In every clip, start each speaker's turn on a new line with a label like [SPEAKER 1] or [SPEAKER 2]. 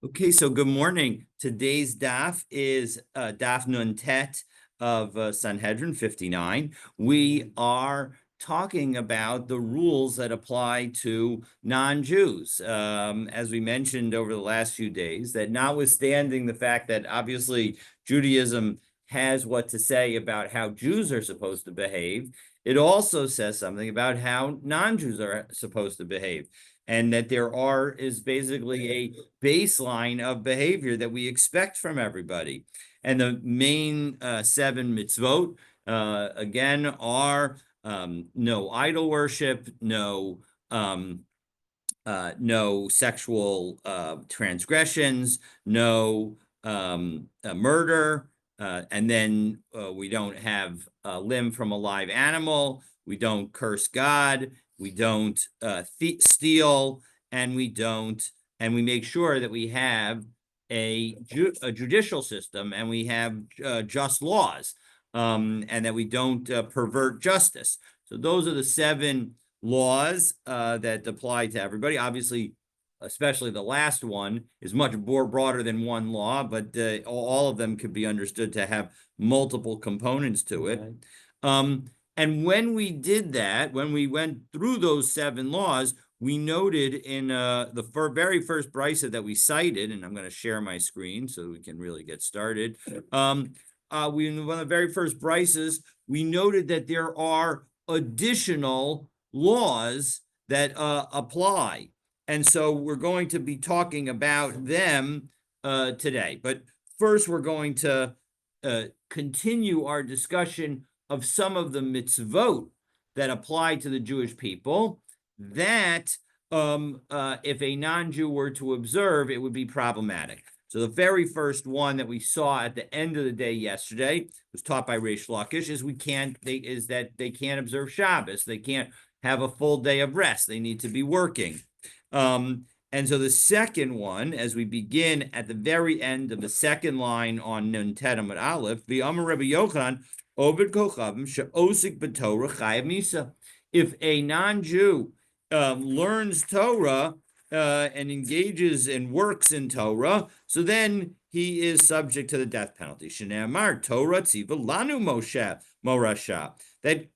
[SPEAKER 1] Okay, so good morning. Today's daf is daf nun tet of Sanhedrin 59. We are talking about the rules that apply to non-Jews. As we mentioned over the last few days, that notwithstanding the fact that obviously Judaism has what to say about how Jews are supposed to behave, it also says something about how non-Jews are supposed to behave. And that is basically a baseline of behavior that we expect from everybody. And the main seven mitzvot, again, are no idol worship, no sexual transgressions, no murder, and then we don't have a limb from a live animal. We don't curse God. We don't steal, and we make sure that we have a judicial system and we have just laws, and that we don't pervert justice. So those are the seven laws that apply to everybody. Obviously, especially the last one is much more broader than one law, but all of them could be understood to have multiple components to it. And when we did that, when we went through those seven laws, we noted in the very first brisa that we cited, and I'm going to share my screen so we can really get started. One of the very first brisas, we noted that there are additional laws that apply. And so we're going to be talking about them today. But first, we're going to continue our discussion of some of the mitzvot that apply to the Jewish people that if a non-Jew were to observe, it would be problematic. So the very first one that we saw at the end of the day yesterday was taught by Reish Lakish is that they can't observe Shabbos. They can't have a full day of rest. They need to be working. And so the second one, as we begin at the very end of the second line on Nun Tet Amud Aleph, V'amar Rabbi Yochanan, Obed Kochavim she'osik b'Torah chayav misa. If a non-Jew learns Torah and engages and works in Torah, so then he is subject to the death penalty. Shneamar Torah tziva lanu Moshe morasha. That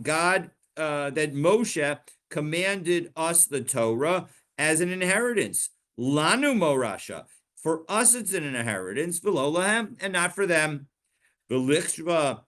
[SPEAKER 1] God, that Moshe commanded us the Torah as an inheritance. Lanu morasha. For us, it's an inheritance. V'lo lahem, and not for them. V'lichshva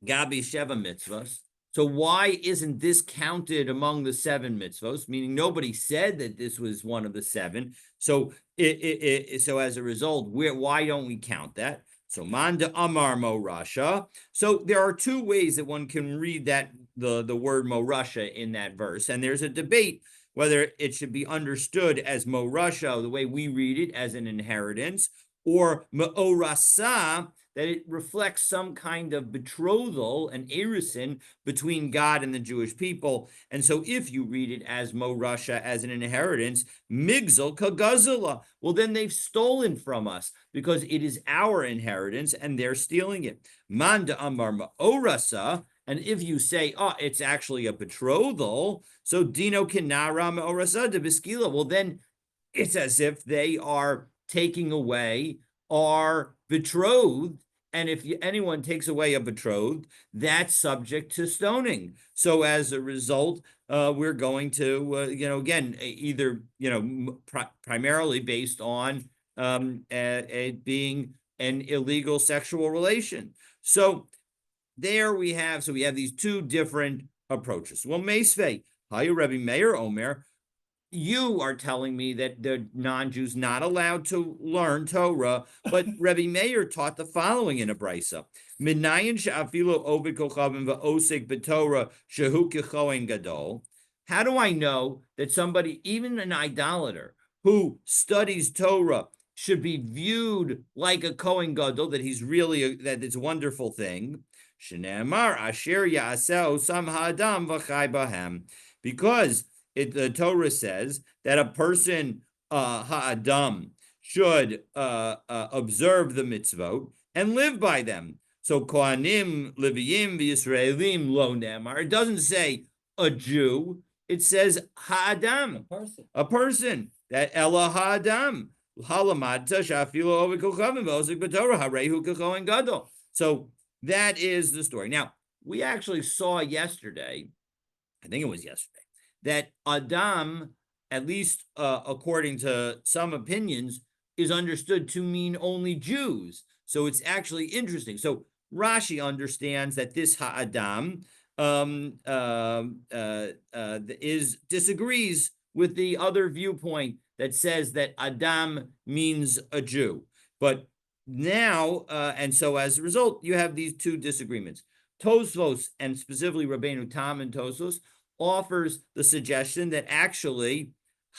[SPEAKER 1] gabi sheva mitzvahs. So why isn't this counted among the seven mitzvos? Meaning nobody said that this was one of the seven. So so as a result, why don't we count that? So manda amar morasha. So there are two ways that one can read that the word morasha in that verse, and there's a debate whether it should be understood as morasha, the way we read it, as an inheritance, or me'orasa, that it reflects some kind of betrothal, an erison, between God and the Jewish people. And so if you read it as morasha, as an inheritance, migzal kagazala, well, then they've stolen from us because it is our inheritance and they're stealing it. Manda amar ma'orasa, and if you say, oh, it's actually a betrothal, so dino kinara ma'orasa de biskila, well, then it's as if they are taking away our betrothed. And if anyone takes away a betrothed, that's subject to stoning. So as a result, we're going to, again, either, primarily based on it being an illegal sexual relation. So we have these two different approaches. Well, Meisvei, Hayu Rebbe Meir Omer, you are telling me that the non-Jews not allowed to learn Torah, but Rebbe Meir taught the following in a brisa: Minayin she'afilo oved kochavim va'osek b'Torah shehu kechohen gadol. How do I know that somebody, even an idolater, who studies Torah, should be viewed like a Kohen Gadol, that he's really that it's a wonderful thing? Shneamar asher ya'aseh osam ha'adam v'chai bahem, because the Torah says that a person, ha'adam, should observe the mitzvot and live by them. So Kohanim, Leviyim, Yisraelim, lo nemar. It doesn't say a Jew. It says ha'adam, a person. That Ella ha'adam. So that is the story. Now, we actually saw yesterday, I think it was yesterday, that Adam, at least according to some opinions, is understood to mean only Jews. So it's actually interesting. So Rashi understands that this Ha'adam disagrees with the other viewpoint that says that Adam means a Jew. But now, and so as a result, you have these two disagreements. Tosfos, and specifically Rabbeinu Tam and Tosfos, offers the suggestion that actually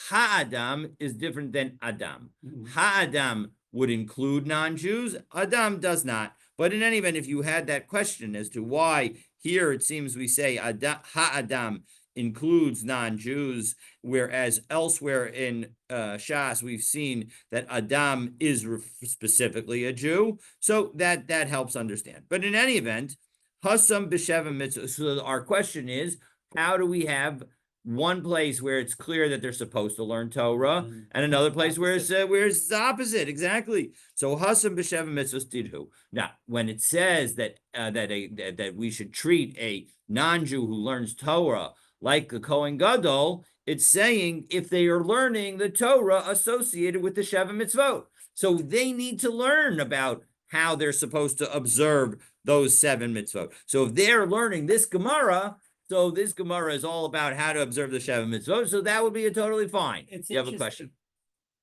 [SPEAKER 1] Ha'adam is different than Adam. Ha'adam would include non-Jews. Adam does not. But in any event, if you had that question as to why here it seems we say Ha'adam includes non-Jews, whereas elsewhere in Shas we've seen that Adam is specifically a Jew, so that helps understand. But in any event, Hasam b'sheva mitzvah. So our question is, how do we have one place where it's clear that they're supposed to learn Torah, and another place where it's the opposite? Exactly. So Hasam b'sheva mitzvahs didhu. Now, when it says that that we should treat a non-Jew who learns Torah like the Kohen Gadol, it's saying if they are learning the Torah associated with the Sheva Mitzvot. So they need to learn about how they're supposed to observe those 7 mitzvot. So if they're learning this Gemara, so this Gemara is all about how to observe the Sheva Mitzvot, so that would be totally fine.
[SPEAKER 2] It's
[SPEAKER 1] you have a question?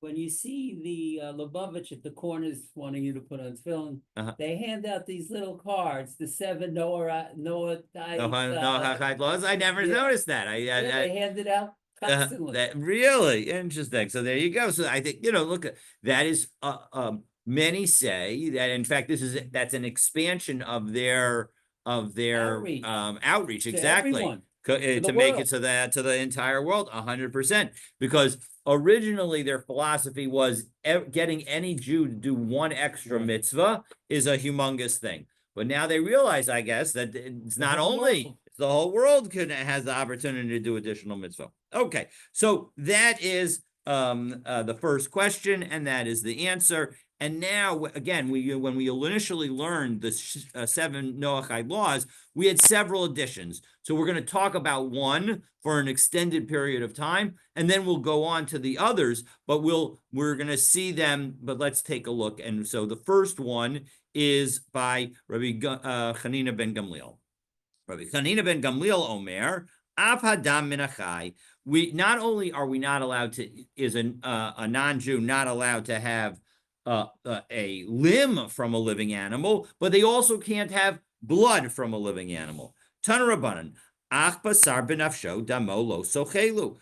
[SPEAKER 2] When you see the Lubavitch at the corners wanting you to put on film, they hand out these little cards, the 7 Noah
[SPEAKER 1] laws. I never noticed that.
[SPEAKER 2] They hand it out constantly.
[SPEAKER 1] That really interesting. So there you go. So I think, look, that is many say that in fact that's an expansion of their outreach. Exactly. To make it to the entire world 100%, because originally their philosophy was getting any Jew to do one extra mitzvah is a humongous thing. But now they realize, I guess, that it's not only the whole world has the opportunity to do additional mitzvah. Okay, so that is the first question, and that is the answer. And now, again, when we initially learned the 7 Noachide laws, we had several additions. So we're going to talk about one for an extended period of time, and then we'll go on to the others, but we're going to see them, but let's take a look. And so the first one is by Rabbi Chanina ben Gamliel. Rabbi Chanina ben Gamliel Omer, Av Hadam min Achai. Not only are we not allowed to, is a non-Jew not allowed to have a limb from a living animal, but they also can't have blood from a living animal. Tana Rabbanan, Ach basar benafsho damo lo sochelu.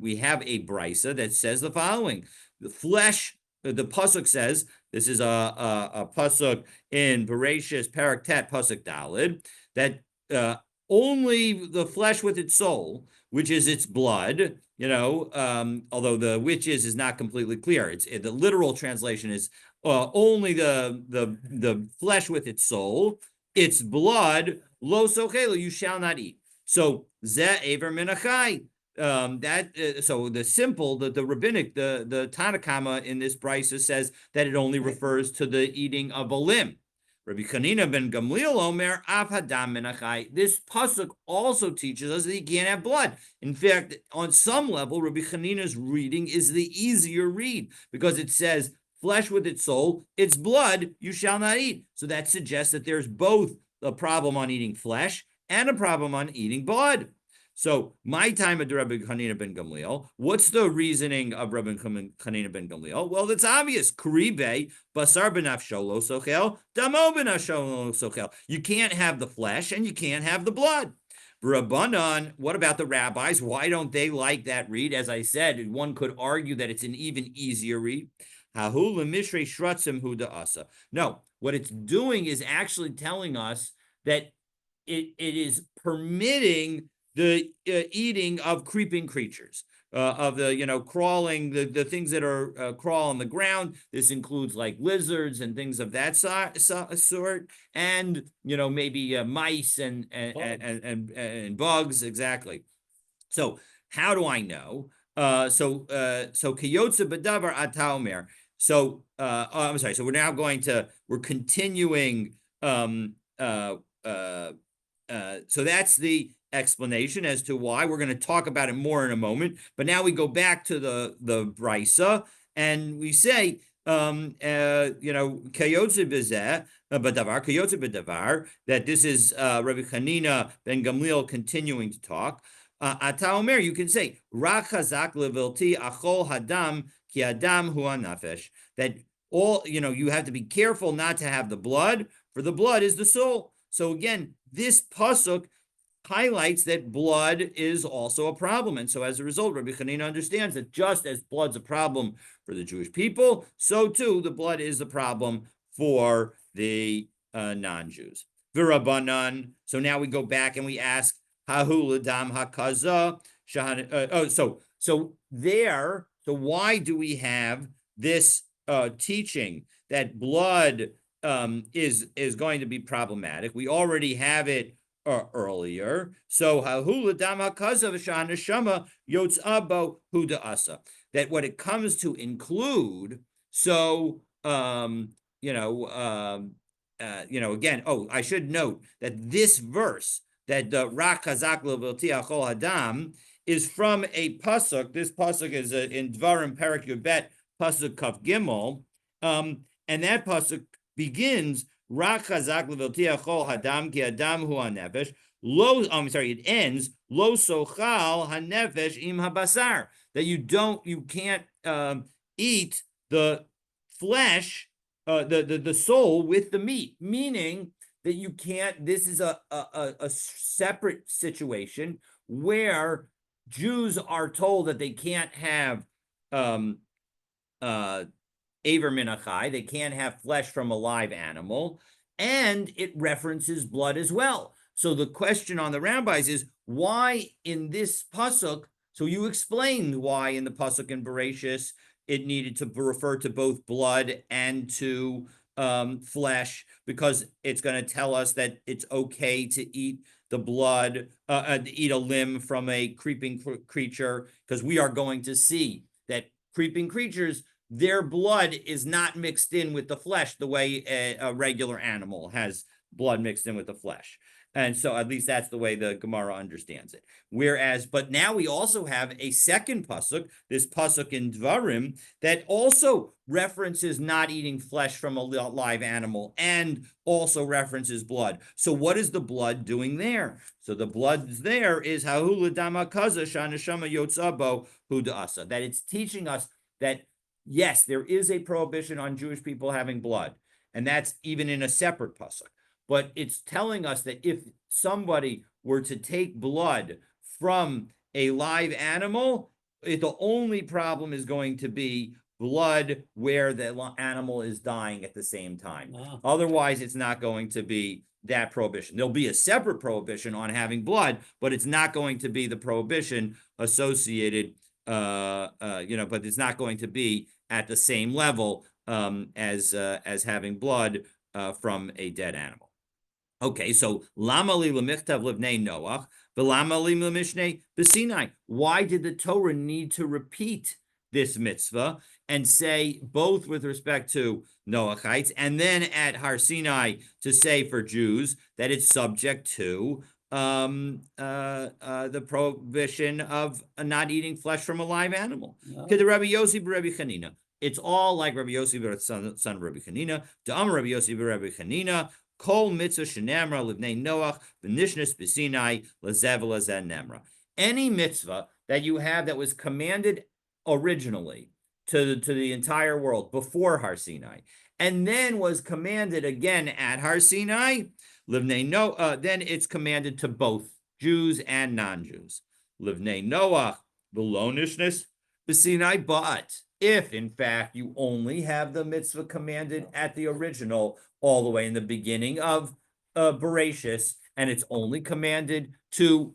[SPEAKER 1] We have a brisa that says the following: the flesh. The pasuk says, this is a pasuk in Bereshis Parak Tet pasuk Dalid, that only the flesh with its soul, which is its blood, although the which is not completely clear. The literal translation is only the flesh with its soul, its blood, lo sochelu, you shall not eat. So zeh aver min achai. So the rabbinic, the Tanakama in this brisa says that it only refers to the eating of a limb. Rabbi Chanina ben Gamliel Omer Av Hadam min Achai. This pasuk also teaches us that you can't have blood. In fact, on some level, Rabbi Chanina's reading is the easier read, because it says flesh with its soul, its blood you shall not eat. So that suggests that there's both a problem on eating flesh and a problem on eating blood. So my time at Rabbi Chanina ben Gamliel, what's the reasoning of Rabbi Chanina ben Gamliel? Well, it's obvious. Kribe basar benafsho lo sochel, damo benafsho lo sochel. You can't have the flesh and you can't have the blood. Rabbanan, what about the rabbis? Why don't they like that read? As I said, one could argue that it's an even easier read. Hahu lemishrei shratzim hu da'asa. No, what it's doing is actually telling us that it is permitting the eating of creeping creatures, of the crawling, the things that are crawl on the ground. This includes like lizards and things of that sort, and maybe mice and bugs. Exactly. So how do I know? So kiyotze bedavar ata omer. So I'm sorry. So we're continuing. So that's the explanation as to why. We're going to talk about it more in a moment. But now we go back to the brisa and we say, kayotze b'zeh b'davar, kayotze b'davar, that this is Rabbi Hanina ben Gamliel continuing to talk. Ata omer, you can say, Ra chazak levilti achol hadam ki adam hu nefesh. That you have to be careful not to have the blood, for the blood is the soul. So again, this pasuk highlights that blood is also a problem. And so as a result, Rabbi Hanina understands that just as blood's a problem for the Jewish people, so too the blood is a problem for the non-Jews. V'Rabbanan. So now we go back and we ask, Hahu ladam hakaza. So why do we have this teaching that blood is going to be problematic? We already have it earlier. So that what it comes to include. So again. Oh, I should note that this verse that Rak Hazak Levilti Achol Hadam is from a pasuk. This pasuk is in Dvarim Perek Yudbet pasuk Kaf Gimel, and that pasuk begins Rak Hazak Levilti Achol Hadam Ki Adam Hu HaNefesh. It ends Lo Sochal HaNefesh Im HaBasar, that you can't eat the flesh, the soul with the meat, meaning that you can't. This is a separate situation where Jews are told that they can't have Aver Minachai, they can't have flesh from a live animal, and it references blood as well. So the question on the rabbis is, why in this pasuk? So you explained why in the pasuk in Bereshis it needed to refer to both blood and to flesh, because it's going to tell us that it's okay to eat the blood, eat a limb from a creeping creature, because we are going to see that creeping creatures, their blood is not mixed in with the flesh the way a regular animal has blood mixed in with the flesh. And so at least that's the way the Gemara understands it. But now we also have a second pasuk, this pasuk in Dvarim, that also references not eating flesh from a live animal and also references blood. So what is the blood doing there? So the blood there is Hahula Dama Kaza Shanashama Yotzabo Hudaasa, that it's teaching us that yes, there is a prohibition on Jewish people having blood, and that's even in a separate pasuk. But it's telling us that if somebody were to take blood from a live animal, the only problem is going to be blood where the animal is dying at the same time. Wow. Otherwise, it's not going to be that prohibition. There'll be a separate prohibition on having blood, but it's not going to be the prohibition associated, but it's not going to be at the same level as having blood from a dead animal. Okay, so lama li lemichtav livnei Noach, v'lama li lemishnei b'Sinai. Why did the Torah need to repeat this mitzvah and say both with respect to Noachites and then at Har Sinai to say for Jews that it's subject to the prohibition of not eating flesh from a live animal? To the Rabbi Yossi b'Rabbi Chanina. It's all like Rabbi Yossi, son of Rabbi Chanina. Da'am Rabbi Yossi b'Rabbi Chanina. Kol mitzvah shenamra livnei Noach v'nishnas b'Sinai lazev lazen nemra. Any mitzvah that you have that was commanded originally to the entire world before Har Sinai, and then was commanded again at Har Sinai, livnei Noach, then it's commanded to both Jews and non-Jews. Livnei Noach v'lo nishnas b'Sinai, but if in fact you only have the mitzvah commanded at the original, all the way in the beginning of Bereshis, and it's only commanded to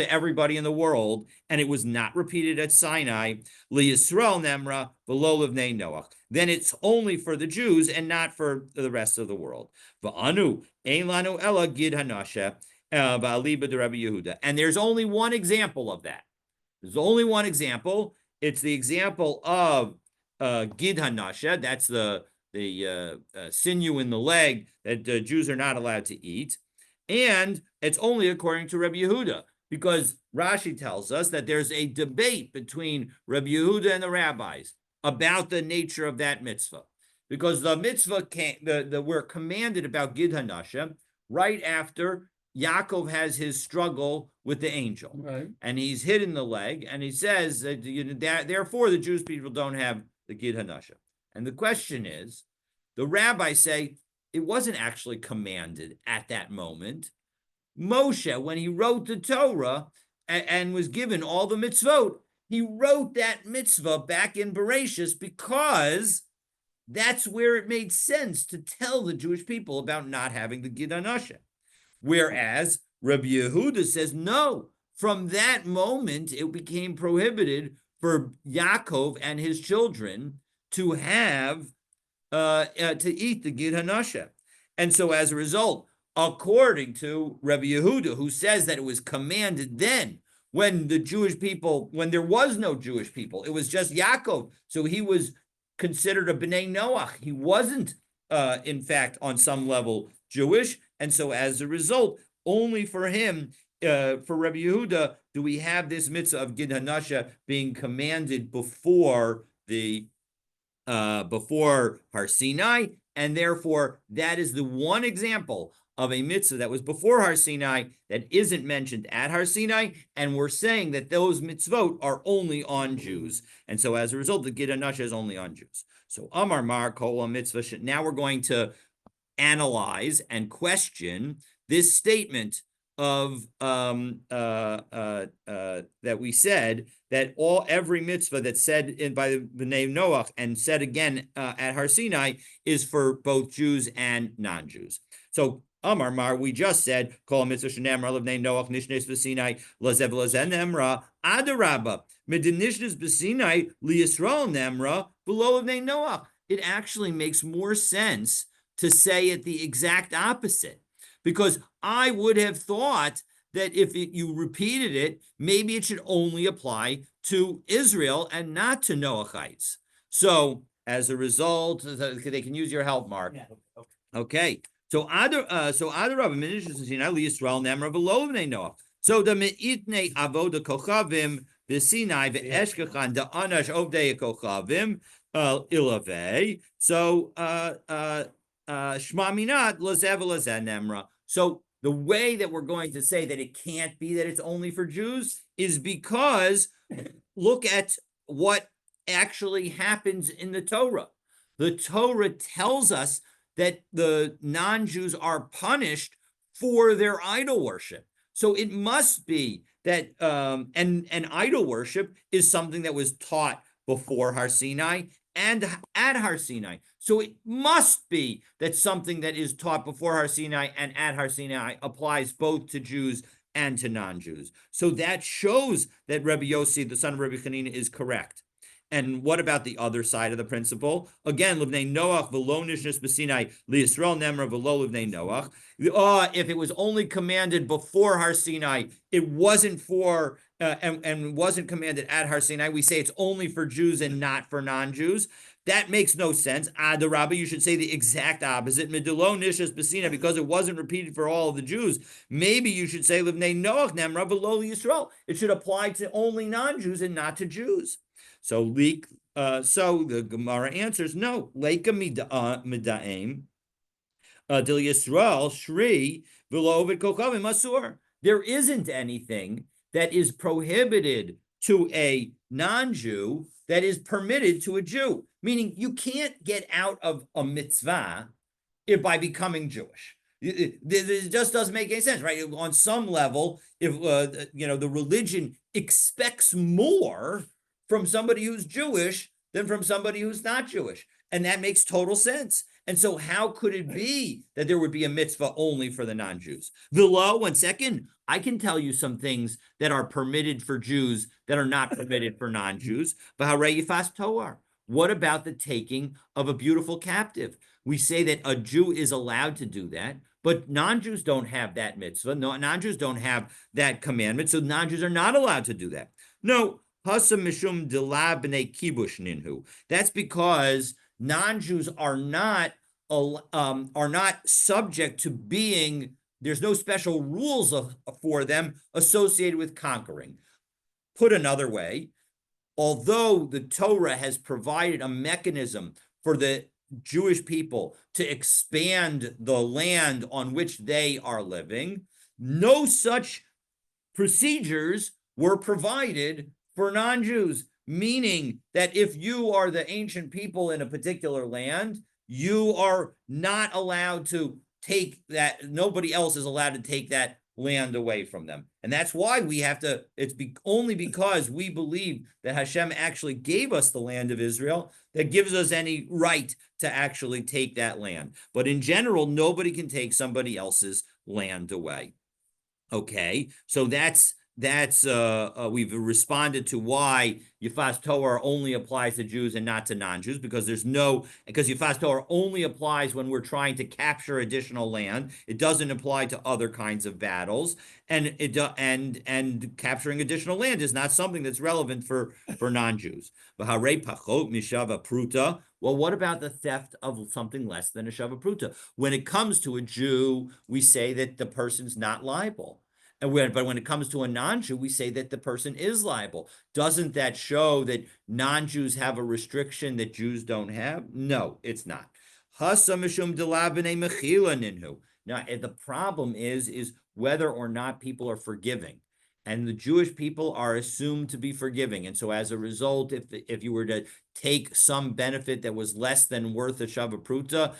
[SPEAKER 1] everybody in the world, and it was not repeated at Sinai, li Yisrael nemra v'lo livnei Noach, then it's only for the Jews and not for the rest of the world. V'anu ein lanu ela gid hanashe v'aliba de Rabbi Yehuda, and there's only one example of that. There's only one example. It's the example of Gid Hanasha. That's the sinew in the leg that Jews are not allowed to eat. And it's only according to Rabbi Yehuda, because Rashi tells us that there's a debate between Rabbi Yehuda and the rabbis about the nature of that mitzvah. Because the mitzvah we're commanded about Gid Hanasha right after Yaakov has his struggle with the angel.
[SPEAKER 2] Right.
[SPEAKER 1] And he's hit in the leg, and he says that therefore the Jewish people don't have the Gid Hanasha. And the question is, the rabbis say it wasn't actually commanded at that moment. Moshe, when he wrote the Torah and was given all the mitzvot, he wrote that mitzvah back in Bereshis because that's where it made sense to tell the Jewish people about not having the Gid Hanasha. Whereas Rabbi Yehuda says, no, from that moment, it became prohibited for Yaakov and his children to have, to eat the Gid Hanasha. And so as a result, according to Rabbi Yehuda, who says that it was commanded then, when the Jewish people, when there was no Jewish people, it was just Yaakov. So he was considered a B'nai Noach. He wasn't, in fact, on some level Jewish. And so as a result, only for him, for Rabbi Yehuda, do we have this mitzvah of Gid Hanasha being commanded before Har Sinai, and therefore that is the one example of a mitzvah that was before Har Sinai that isn't mentioned at Har Sinai, and we're saying that those mitzvot are only on Jews, and so as a result, the Gid Hanasha is only on Jews. So Amar Mar Kol Mitzvah. Now we're going to analyze and question this statement of that we said that every mitzvah that's said by the B'nai Noach and said again at Har Sinai is for both Jews and non-Jews. So Amar Mar, we just said Kol mitzvah shenamra l'bnei Noach nishnes b'Sinai lazev lazen nemra adarabba midin nishnes b'Sinai liyisrael nemra below l'bnei Noach. It actually makes more sense to say it the exact opposite, because I would have thought that if you repeated it, maybe it should only apply to Israel and not to Noachites. So as a result, they can use your help, Mark.
[SPEAKER 2] Yeah.
[SPEAKER 1] Okay. So Adarab Yisrael Nemra below Noach. So the Meitne Avoda Kochavim B'Sinai Ve'eshkachan the Anash Ovdei Kochavim Ilave. So Shmaminat Lazev Lazen Nemra. So the way that we're going to say that it can't be that it's only for Jews is because look at what actually happens in the Torah. The Torah tells us that the non-Jews are punished for their idol worship. So it must be that, and idol worship is something that was taught before Har Sinai and at Har Sinai. So it must be that something that is taught before Har Sinai and at Har Sinai applies both to Jews and to non-Jews. So that shows that Rabbi Yossi, the son of Rabbi Chanina, is correct. And what about the other side of the principle? Again, Livnei Noach v'lo nishnas b'Sinai liYisrael nemra v'lo Livnei Noach. If it was only commanded before Har Sinai, it wasn't for and wasn't commanded at Har Sinai. We say it's only for Jews and not for non-Jews. That makes no sense. Adarabba, you should say the exact opposite. Midelo nishnas b'Sinai, because it wasn't repeated for all of the Jews. Maybe you should say Livnei Noach nemra v'lo Yisrael. It should apply to only non-Jews and not to Jews. So the Gemara answers no. Leika midaim dil Yisrael shri v'lo kochavim asur. There isn't anything that is prohibited to a non-Jew that is permitted to a Jew. Meaning you can't get out of a mitzvah by becoming Jewish. It just doesn't make any sense, right? On some level, if the religion expects more from somebody who's Jewish than from somebody who's not Jewish. And that makes total sense. And so how could it be that there would be a mitzvah only for the non-Jews? V'lo, 1 second, I can tell you some things that are permitted for Jews that are not permitted for non-Jews. V'harei yifas toar. What about the taking of a beautiful captive? We say that a Jew is allowed to do that, but non-Jews don't have that mitzvah. No, non-Jews don't have that commandment, so non-Jews are not allowed to do that. No, hasa mishum dela b'nei kibush ninhu. That's because non-Jews are not subject to being. There's no special rules for them associated with conquering. Put another way, although the Torah has provided a mechanism for the Jewish people to expand the land on which they are living, no such procedures were provided for non-Jews, meaning that if you are the ancient people in a particular land, you are not allowed to take that, nobody else is allowed to take that land away from them. And that's why we have to, only because we believe that Hashem actually gave us the land of Israel that gives us any right to actually take that land. But in general, nobody can take somebody else's land away. Okay, so that's we've responded to why Yifas Torah only applies to Jews and not to non-Jews, because Yifas Torah only applies when we're trying to capture additional land. It doesn't apply to other kinds of battles, and capturing additional land is not something that's relevant for non-Jews. Well, what about the theft of something less than a shava pruta? When it comes to a Jew, we say that the person's not liable. But when it comes to a non-Jew, we say that the person is liable. Doesn't that show that non-Jews have a restriction that Jews don't have? No, it's not. Now, the problem is whether or not people are forgiving. And the Jewish people are assumed to be forgiving. And so as a result, if you were to take some benefit that was less than worth a shava pruta,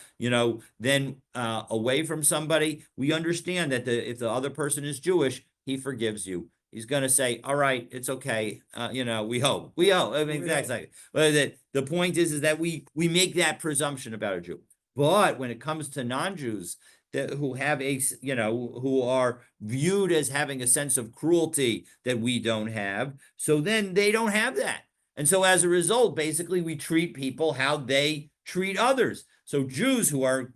[SPEAKER 1] then away from somebody, we understand that if the other person is Jewish, he forgives you. He's going to say, all right, it's okay. We hope. I mean, exactly. But the point is that we make that presumption about a Jew. But when it comes to non-Jews, who have who are viewed as having a sense of cruelty that we don't have, so then they don't have that. And so as a result, basically, we treat people how they treat others. So Jews who are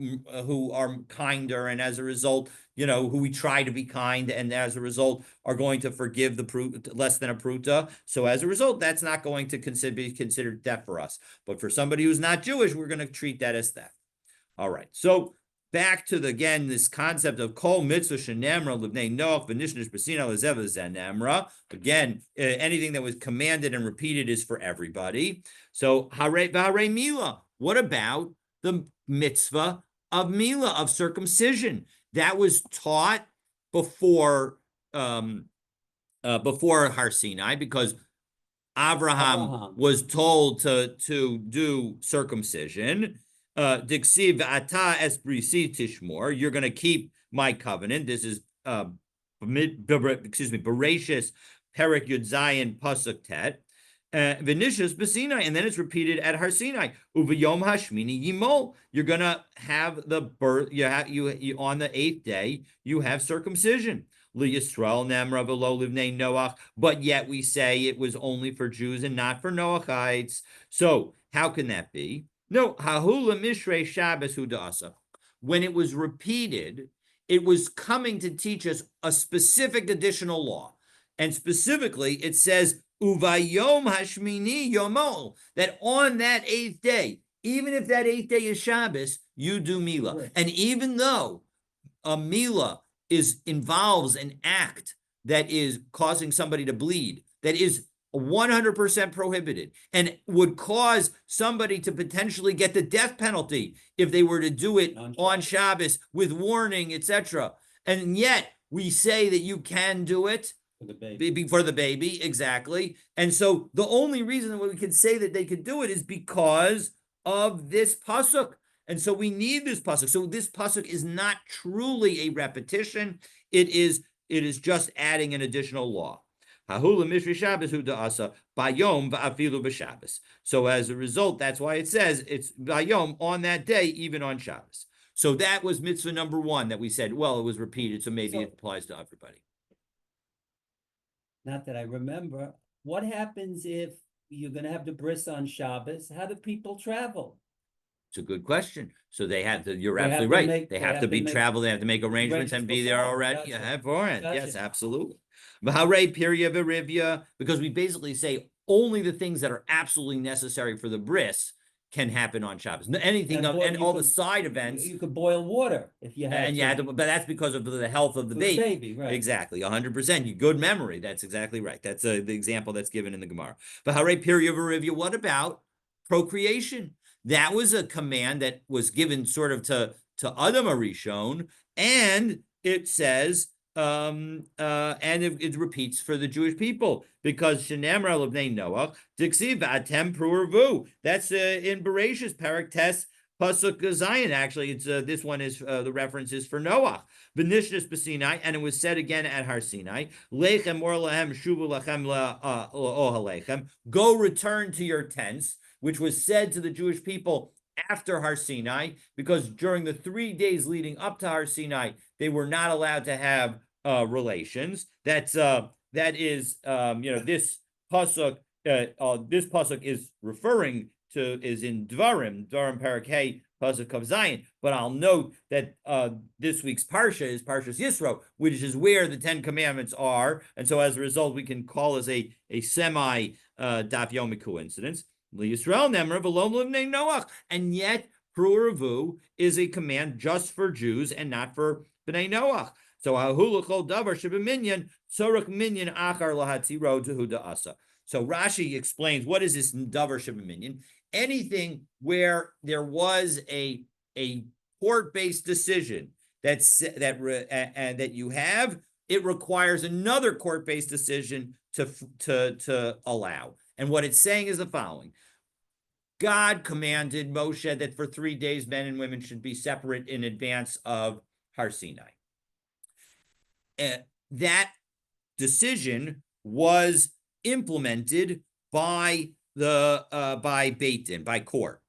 [SPEAKER 1] kinder, and as a result, who we try to be kind, and as a result are going to forgive the less than a pruta. So as a result, that's not going to be considered theft for us. But for somebody who's not Jewish, we're going to treat that as theft. All right. So back to this concept of kol mitzvah shenamra l'bnei Noach v'nishnish b'sina l'zev zenamra. Again, anything that was commanded and repeated is for everybody. So hare mila. What about the mitzvah of mila, of circumcision? That was taught before Har Sinai, because Abraham was told to do circumcision. Diksiv ata es brisi tishmor. You're going to keep my covenant. This is Bereshis Perek Yud Zayin Pasuk Tet. Vinicius B'Sinai, and then it's repeated at Har Sinai. Uvayom Hashmini Yimol. You're gonna have the birth. You on the 8th day. You have circumcision. LeYisrael Nemra V'lo Livnei Noach. But yet we say it was only for Jews and not for Noachites. So how can that be? No, Hahula Mishrei Shabbos Hudasa. When it was repeated, it was coming to teach us a specific additional law. And specifically, it says, Uvayom Hashmini Yomol, that on that 8th day, even if that 8th day is Shabbos, you do Mila. Right. And even though a Mila involves an act that is causing somebody to bleed, that is 100% prohibited, and would cause somebody to potentially get the death penalty if they were to do it on Shabbos with warning, etc. And yet we say that you can do it for the baby, exactly. And so the only reason that we can say that they could do it is because of this pasuk. And so we need this pasuk. So this pasuk is not truly a repetition. It is just adding an additional law. So as a result, that's why it says it's Bayom on that day, even on Shabbos. So that was mitzvah number 1 that we said, well, it was repeated, so maybe it applies to everybody.
[SPEAKER 2] Not that I remember. What happens if you're going to have the bris on Shabbos? How do people travel?
[SPEAKER 1] It's a good question. So they have to, you're
[SPEAKER 2] They have
[SPEAKER 1] absolutely
[SPEAKER 2] to
[SPEAKER 1] right.
[SPEAKER 2] make-
[SPEAKER 1] They
[SPEAKER 2] they
[SPEAKER 1] have
[SPEAKER 2] have
[SPEAKER 1] to
[SPEAKER 2] to
[SPEAKER 1] be
[SPEAKER 2] make
[SPEAKER 1] travel, they have to make arrangements and be there
[SPEAKER 2] before.
[SPEAKER 1] already.
[SPEAKER 2] Gotcha.
[SPEAKER 1] Yeah, beforehand. Yes,
[SPEAKER 2] Gotcha.
[SPEAKER 1] absolutely. V'harei pirya v'rivya, because we basically say only the things that are absolutely necessary for the bris can happen on Shabbos. Anything
[SPEAKER 2] And
[SPEAKER 1] of,
[SPEAKER 2] boy,
[SPEAKER 1] and
[SPEAKER 2] you
[SPEAKER 1] all the
[SPEAKER 2] could-
[SPEAKER 1] side events,
[SPEAKER 2] You could boil water if you had
[SPEAKER 1] and
[SPEAKER 2] to.
[SPEAKER 1] you had to, but that's because of the health of the
[SPEAKER 2] For the
[SPEAKER 1] baby.
[SPEAKER 2] baby, right.
[SPEAKER 1] Exactly, 100%. Good memory. That's exactly right. That's the example that's given in the Gemara. But hare pirya v'rivya, what about procreation? That was a command that was given sort of to Adam Arishon, and it says, and it repeats for the Jewish people, because Shenamar Levnei Noach, Dixiv Atem Pruervu. That's in Bereshis, Parak Tes, Pasuk Zion. Actually, it's this one is the reference is for Noach. Benishnas B'Sinai, and it was said again at Har Sinai. Lechem or lahem shuvu lachem ohalechem. Go return to your tents, which was said to the Jewish people after Har Sinai, because during the 3 days leading up to Har Sinai, they were not allowed to have relations. That is this pasuk. This pasuk is referring to is in Dvarim Parak Hey pasuk of Zion. But I'll note that this week's parsha is Parshas Yisro, which is where the 10 Commandments are, and so as a result, we can call this a semi Daf Yomi coincidence. Yisrael Nemra v'lo l'bnei Noach, and yet Pru'eravu is a command just for Jews and not for Bnei Noach. So ahulachol davar shebeminyan tzorach minyan achar lahatziro tehuda asa. So Rashi explains, what is this davar shebeminyan? Anything where there was a court-based decision that you have, it requires another court-based decision to allow. And what it's saying is the following: God commanded Moshe that for 3 days men and women should be separate in advance of Har Sinai. That decision was implemented by Beit Din, by court.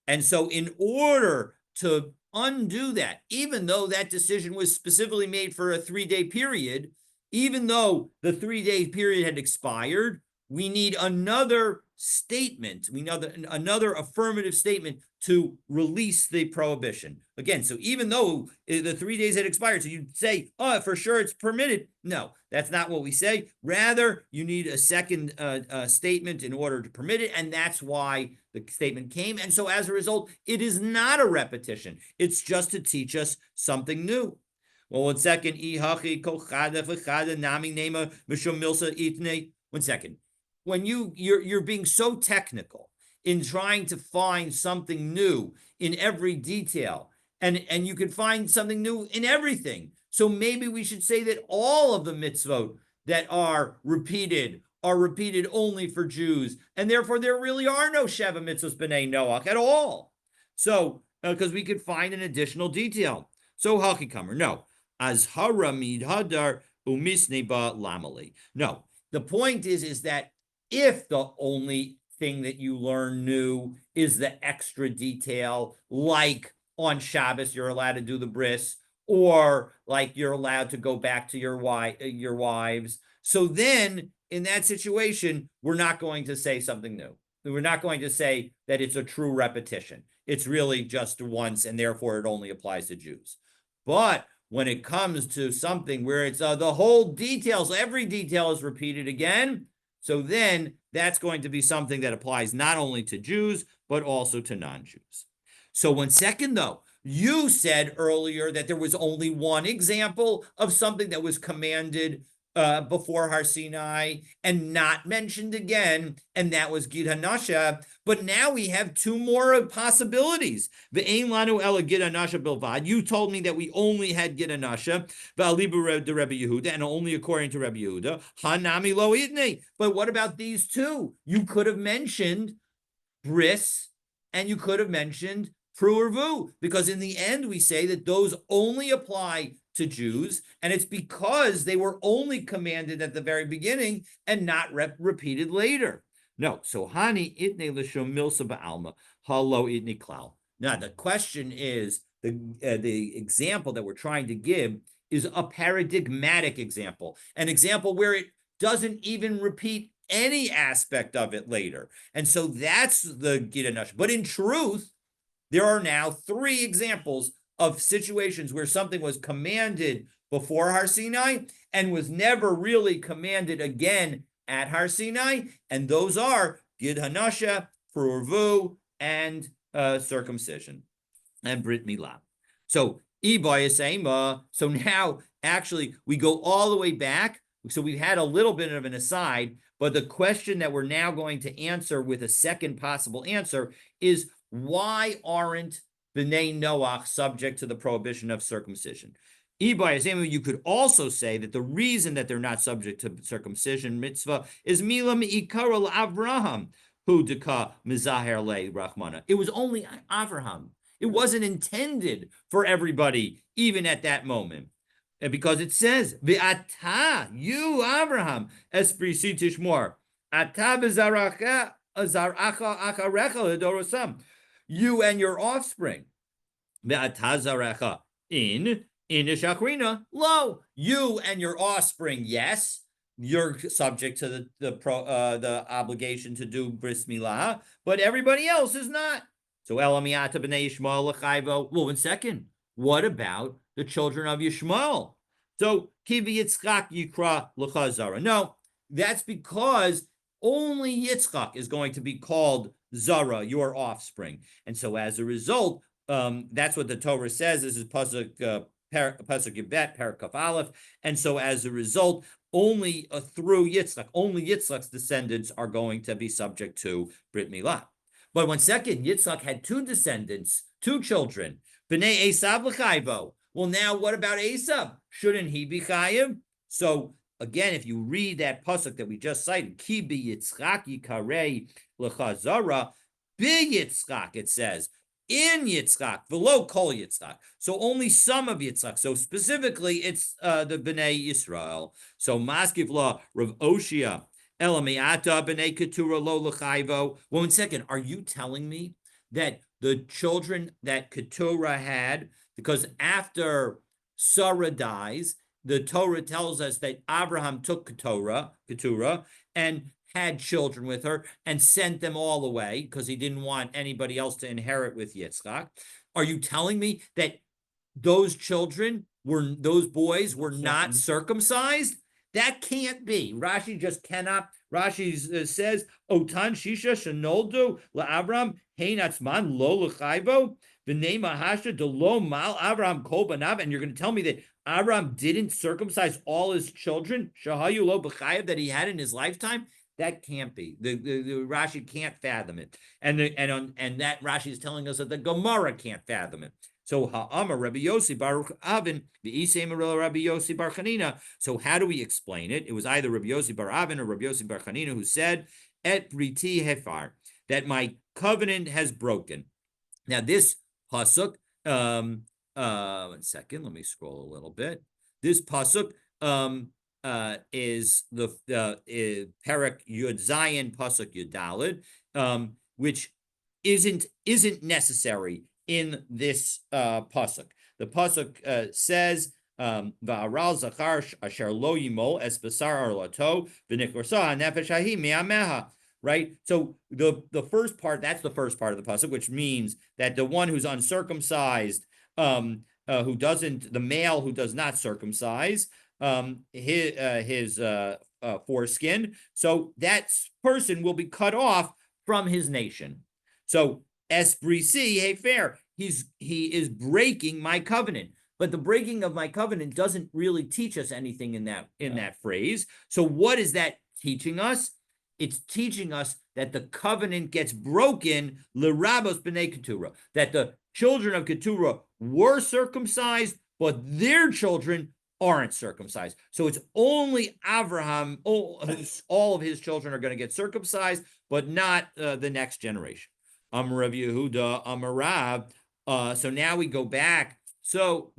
[SPEAKER 1] And so in order to undo that, even though that decision was specifically made for a 3-day period, even though the 3-day period had expired, we need another statement, we need another affirmative statement to release the prohibition. Again, so even though the 3 days had expired, so you'd say, oh, for sure it's permitted. No, that's not what we say. Rather, you need a second statement in order to permit it, and that's why the statement came. And so as a result, it is not a repetition. It's just to teach us something new. Well, 1 second. 1 second. When you're being so technical in trying to find something new in every detail, and you can find something new in everything. So maybe we should say that all of the mitzvot that are repeated only for Jews, and therefore there really are no Sheva mitzvos b'nei Noach at all. So because we could find an additional detail. So Hakikamer, no. Azhara midhadar umisneba lamali. No. The point is that if the only thing that you learn new is the extra detail, like on Shabbos you're allowed to do the bris, or like you're allowed to go back to your wives, so then in that situation we're not going to say something new. We're not going to say that it's a true repetition. It's really just once, and therefore it only applies to Jews. But when it comes to something where it's the whole details, every detail is repeated again, so then that's going to be something that applies not only to Jews, but also to non-Jews. So 1 second, though, you said earlier that there was only one example of something that was commanded before Har Sinai and not mentioned again, and that was Gid Hanasha. But now we have 2 more possibilities. Ve'ein lanu ela Gid Hanasha bilvad. You told me that we only had Gid Hanasha, va'alibu de Rebbe Yehuda, and only according to Rebbe Yehuda. Hanami lo itne. But what about these 2? You could have mentioned bris, and you could have mentioned pru'ervu, because in the end we say that those only apply to Jews, and it's because they were only commanded at the very beginning and not repeated later. No, so hani itne l'shom milsa ba'alma, halo itne klal. Now the question is, the example that we're trying to give is a paradigmatic example, an example where it doesn't even repeat any aspect of it later. And so that's the Gid Hanash. But in truth, there are now 3 examples of situations where something was commanded before Har Sinai and was never really commanded again at Har Sinai, and those are Gid Hanasha, Purvu, and circumcision and Brit Milah. So so now actually we go all the way back. So we've had a little bit of an aside, but the question that we're now going to answer with a second possible answer is, why aren't B'nai Noach subject to the prohibition of circumcision? You could also say that the reason that they're not subject to circumcision mitzvah is Mila Me'ikara Avraham, who deka mizaher le Rachmana. It was only Avraham. It wasn't intended for everybody, even at that moment. Because it says, V'ata, you, Abraham, esprisi tishmor, ata b'zaracha acharecha l'dorosam, you and your offspring, V'ata zarecha, in ishakrina, lo, you and your offspring, yes, you're subject to the obligation to do bris milah, but everybody else is not. So Elamiata b'nei Yishmael l'chayvo. Well, 1 second. What about the children of Yishmael? So Kivi Yitzchak Yikra l'chazara. No, that's because only Yitzchak is going to be called Zara, your offspring. And so as a result, that's what the Torah says. This is Pasuk Yibet, Parakaf Aleph. And so as a result, only through Yitzchak, only Yitzchak's descendants are going to be subject to Brit Milah. But 1 second, Yitzchak had 2 descendants, 2 children. B'nai Esav l'chayvo. Well, now what about Esav? Shouldn't he be chayiv? So again, if you read that pasuk that we just cited, Ki b'Yitzchak yikarei l'chazara, b'Yitzchak, it says, in Yitzchak, v'lo kol Yitzchak. So only some of Yitzchak. So specifically, it's the B'nai Yisrael. So Maskiv la Rav Oshia. 1 second, are you telling me that the children that Keturah had, because after Sarah dies, the Torah tells us that Abraham took Keturah, and had children with her and sent them all away because he didn't want anybody else to inherit with Yitzchak. Are you telling me that those boys were not circumcised? That can't be. Rashi just cannot. Rashi says, Otan Shisha Shenoldu LaAvram Heinatzman Lo L'chayvo V'nei Mahasha Delo Mal Avram Kol Banav, and you're going to tell me that Avram didn't circumcise all his children, Shahayu Lo B'chayev, that he had in his lifetime? That can't be. The Rashi can't fathom it, and that Rashi is telling us that the Gemara can't fathom it. So Ha'amar Rabbi Yossi Baruch Avin v'Isei Rabbi Yossi Bar Chanina. So how do we explain it? It was either Rabbi Yossi Bar Avin or Rabbi Yossi Bar Chanina who said, "Et briti hefar," that my covenant has broken. Now this pasuk, 1 second, let me scroll a little bit. This pasuk is the Perek Yud Zayin pasuk Yudalid, which isn't necessary in this pasuk. The pasuk says, "Va'aral zachar asher lo yimol es basar arlato v'nikorsa nefesh hahi mi'ameha." Right. So the first part, that's the first part of the pasuk, which means that the one who's uncircumcised, the male who does not circumcise his foreskin, so that person will be cut off from his nation. So Esbrisi, hey, fair. He is breaking my covenant, but the breaking of my covenant doesn't really teach us anything in that phrase. So what is that teaching us? It's teaching us that the covenant gets broken l'rabos b'nei Keturah, that the children of Keturah were circumcised, but their children aren't circumcised. So it's only Abraham, all of his children are going to get circumcised, but not the next generation. Amar Rav Yehuda, Amar Rav. So now we go back. To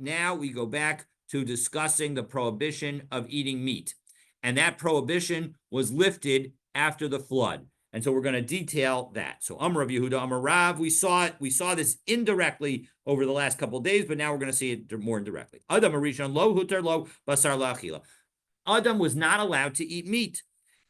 [SPEAKER 1] discussing the prohibition of eating meat. And that prohibition was lifted after the flood. And so we're going to detail that. So Amar Rav Yehuda, Amar Rav, we saw this indirectly over the last couple of days, but now we're going to see it more indirectly. Adam Arishon lo hutar lo basar la'achila. Adam was not allowed to eat meat.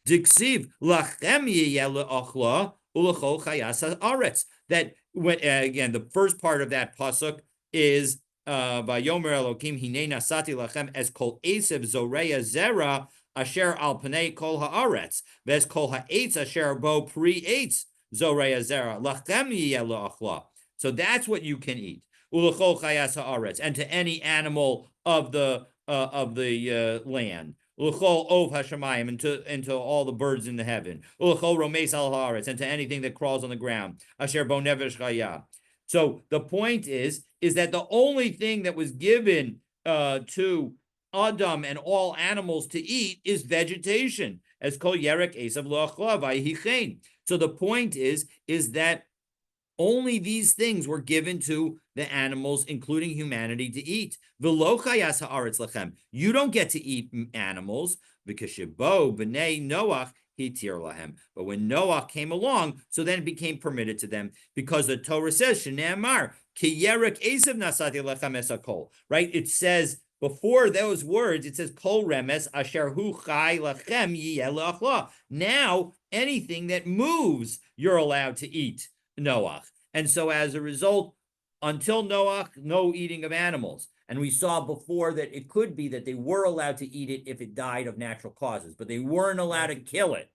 [SPEAKER 1] Diksiv lachem yeh le'achla ulechol chayas haaretz. That again, the first part of that pasuk is Vayomer Elokim hinei nasati lachem es kol esev zoreya zera asher al pnei kol haaretz ves kol haetz asher bo pri eitz zoreya zera lachem yiyeh lo'achla. So that's what you can eat. Ulechol chayas haaretz, and to any animal of the land. Ulechol ov hashemayim, into all the birds in the heaven. Ulechol romeis al haaretz, and to anything that crawls on the ground. Asher bo nevesh chaya. So the point is that the only thing that was given to Adam and all animals to eat is vegetation, as kol yerek esav lo'achla vayhichein. So the point is that only these things were given to the animals, including humanity, to eat. V'lo chayas haaretz lachem. You don't get to eat animals because shebo b'nei Noach hitir lahem. But when Noah came along, so then it became permitted to them, because the Torah says, Shneamar, ki yerek esav nasati lechem es hakol. Right? It says, before those words, it says, kol remes asher hu chai lachem yiyeh le'achla. Now, anything that moves, you're allowed to eat, Noach. And so as a result, until Noach, no eating of animals. And we saw before that it could be that they were allowed to eat it if it died of natural causes, but they weren't allowed to kill it.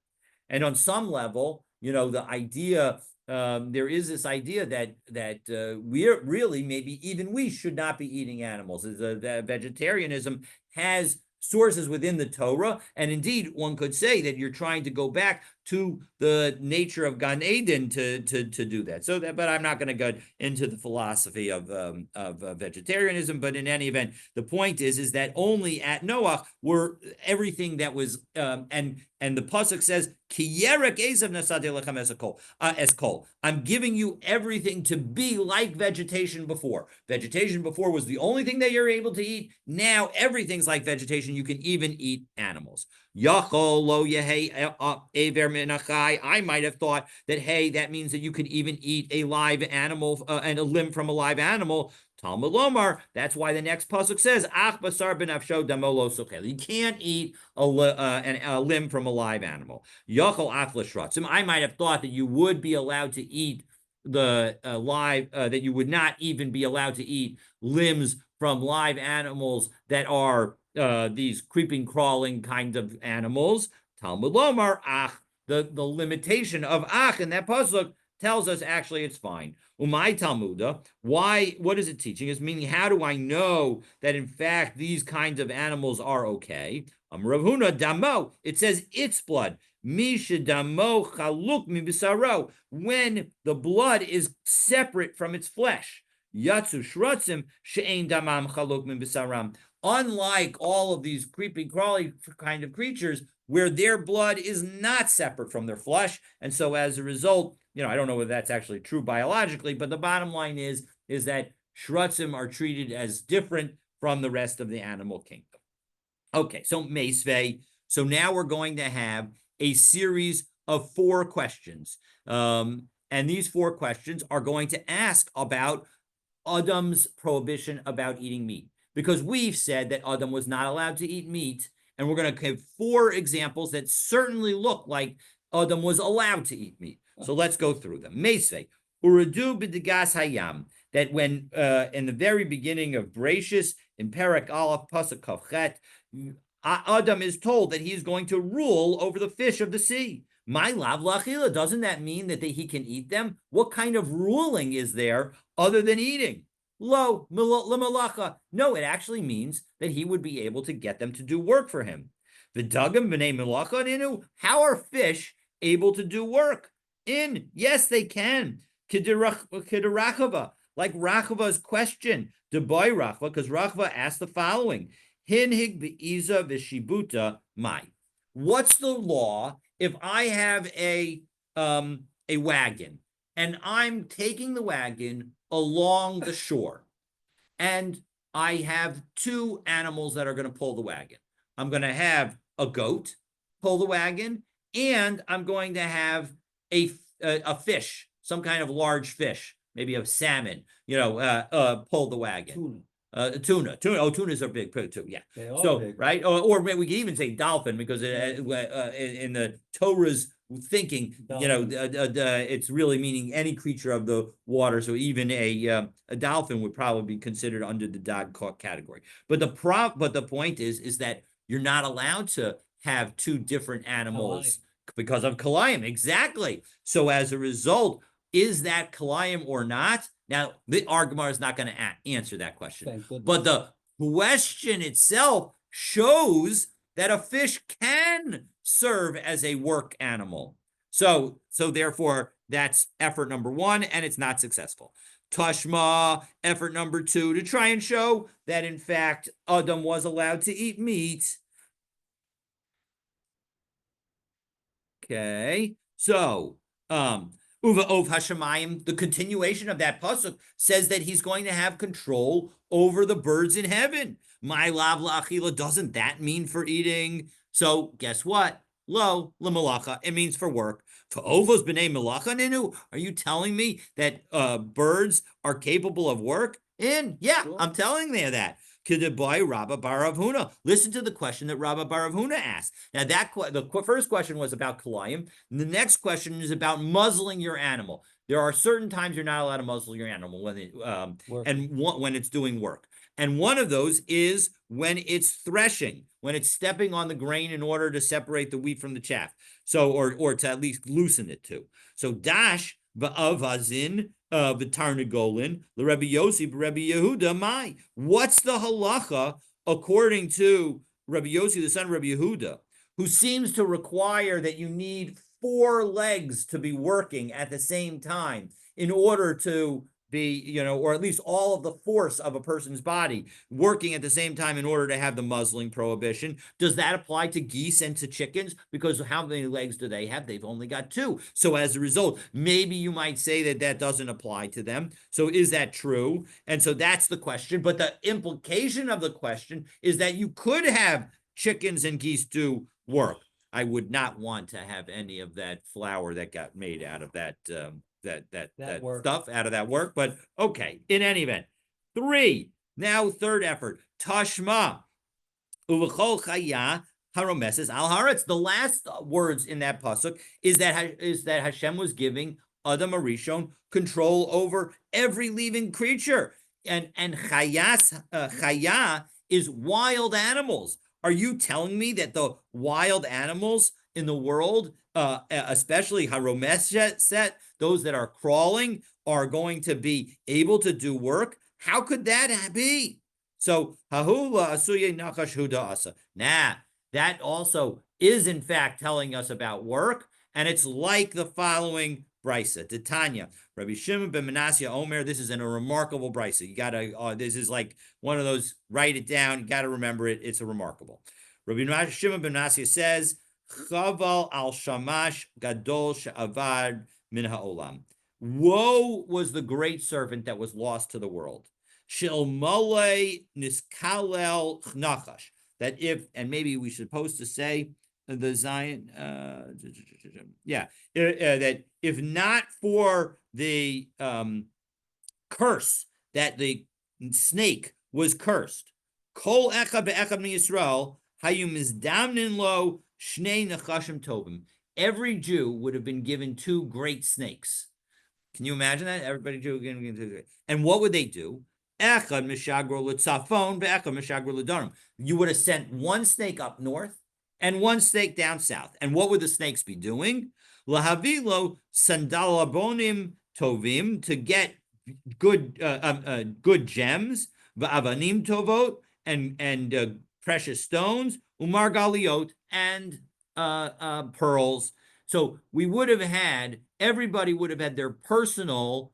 [SPEAKER 1] And on some level, the idea, there is this idea that we're really, maybe even we should not be eating animals. That vegetarianism has sources within the Torah, and indeed, one could say that you're trying to go back to the nature of Gan Eden to do that. So that, but I'm not going to go into the philosophy of vegetarianism. But in any event, the point is that only at Noah were everything that was and the pasuk says, Ki yerek esav nasati lechem es kol. I'm giving you everything to be like vegetation before. Vegetation before was the only thing that you're able to eat. Now everything's like vegetation. You can even eat animals. Yachol lo yehei aver minachai. I might have thought that, hey, that means that you could even eat a live animal and a limb from a live animal. Talmud Lomar, that's why the next pasuk says, Ach basar benafsho damolo sochel. You can't eat a limb from a live animal. Yachol ach l'shratzim. I might have thought that you would be allowed to eat the live, that you would not even be allowed to eat limbs from live animals that are these creeping, crawling kinds of animals. Talmud Lomar, ach, the limitation of ach in that pasuk tells us actually it's fine. Umay Talmuda, why? What is it teaching? Is meaning, how do I know that in fact these kinds of animals are okay? Rav Huna damo. It says its blood. Misha damo chaluk mi bisaro. When the blood is separate from its flesh. Yatsu shratzim she'ein damam chaluk mi bisaram. Unlike all of these creepy, crawly kind of creatures, where their blood is not separate from their flesh, and so as a result, I don't know whether that's actually true biologically, but the bottom line is that shrutzim are treated as different from the rest of the animal kingdom. Okay, so Meisvei. So now we're going to have a series of 4 questions. And these 4 questions are going to ask about Adam's prohibition about eating meat. Because we've said that Adam was not allowed to eat meat, and we're going to give 4 examples that certainly look like Adam was allowed to eat meat. So let's go through them. Meisvei, uradu b'degas hayam, that when in the very beginning of Bereshis, in Perek Aleph Pasuk Kavchet, Adam is told that he's going to rule over the fish of the sea. My lav lachila, doesn't that mean that he can eat them? What kind of ruling is there other than eating? Lo l'malacha. No, it actually means that he would be able to get them to do work for him. V'dagam b'nei malacha ninu. How are fish able to do work? Yes, they can. Kiderachava, like Rachava's question, Deboy Rachava, because Rachava asked the following: Hinhig be'iza v'shibuta mai. What's the law if I have a wagon and I'm taking the wagon along the shore, and I have 2 animals that are going to pull the wagon? I'm going to have a goat pull the wagon, and I'm going to have a fish, some kind of large fish, maybe a salmon, pull the wagon. Tuna. Oh, tunas are big too. Yeah. So big. Right, or we can even say dolphin, because in the Torah's thinking, it's really meaning any creature of the water. So even a dolphin would probably be considered under the dog category. But the point is that you're not allowed to have two different animals because of kalayim. Exactly. So as a result, is that kalayim or not? Now, the Gemara is not going to answer that question. But the question itself shows that a fish can serve as a work animal. So therefore, that's effort number one, and it's not successful. Tashma, effort number two, to try and show that, in fact, Adam was allowed to eat meat. Okay, so, Uva Ov Hashemayim, the continuation of that pasuk says that he's going to have control over the birds in heaven. My lav la'achila, doesn't that mean for eating? So guess what? Lo l'malacha, it means for work. For ovos b'nei malacha ninu, are you telling me that birds are capable of work? Yeah, sure. I'm telling you that. Kedebai Rabba bar Avhuna. Listen to the question that Rabba bar Avhuna asked. Now, the first question was about kalayim. The next question is about muzzling your animal. There are certain times you're not allowed to muzzle your animal when it's doing work. And one of those is when it's threshing, when it's stepping on the grain in order to separate the wheat from the chaff. So, or to at least loosen it too. So, dash v'avazin v'tarnagolin l'Rebbe Yossi Rebbe Yehuda mai. What's the halacha according to Rebbe Yossi, the son of Rebbe Yehuda, who seems to require that you need 4 legs to be working at the same time in order to be, or at least all of the force of a person's body working at the same time in order to have the muzzling prohibition? Does that apply to geese and to chickens? Because how many legs do they have? They've only got 2. So as a result, maybe you might say that that doesn't apply to them. So is that true? And so that's the question. But the implication of the question is that you could have chickens and geese do work. I would not want to have any of that flour that got made out of that stuff out of that work. But okay, in any event, 3. Now, third effort, tashma uvechol chaya haromeses al haaretz. The last words in that pasuk is that Hashem was giving Adam Arishon control over every living creature, and chaya is wild animals. Are you telling me that the wild animals in the world, especially haromeset, those that are crawling, are going to be able to do work? How could that be? So, hahula asuye nakash huda asa. Nah, that also is in fact telling us about work, and it's like the following brisa. Titania, Rabbi Shimon ben Manasseh Omer. This is a remarkable brisa. You gotta. This is like one of those. Write it down. You gotta remember it. It's a remarkable. Rabbi Shimon ben Manasseh says, "Chaval al shamash gadol she'avad min ha'olam." Woe was the great servant that was lost to the world. Shel mole niskalel chnachash. That if, and maybe we should supposed to say the Zion, that if not for the curse that the snake was cursed, kol echad be'echad mi Yisrael hayum mizdamnin lo shnei nechashim tovim. Every Jew would have been given 2 great snakes. Can you imagine that? Everybody Jew again. And what would they do? Echad mishagro l'tzafon be'echad mishagro l'darim. You would have sent one snake up north and one snake down south. And what would the snakes be doing? Lahavilo sandalabonim tovim, to get good gems, va'avanim tovot, and precious stones, umar galiot, and pearls. So we would have had, everybody would have had their personal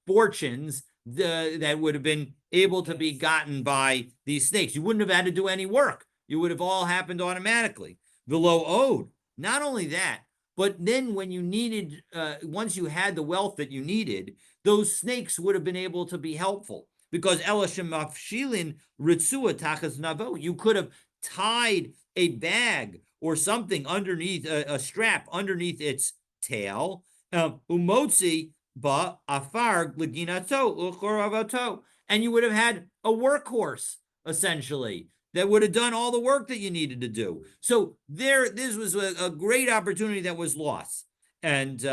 [SPEAKER 1] fortunes that would have been able to be gotten by these snakes. You wouldn't have had to do any work. You would have all happened automatically. Velo owed. Not only that, but then when you needed, once you had the wealth that you needed, those snakes would have been able to be helpful, because elashim mafshilin ritzua tachas navo. You could have tied a bag or something underneath, a strap underneath its tail. Umotzi ba afar leginato uchoravato, and you would have had a workhorse essentially that would have done all the work that you needed to do. So this was a great opportunity that was lost. And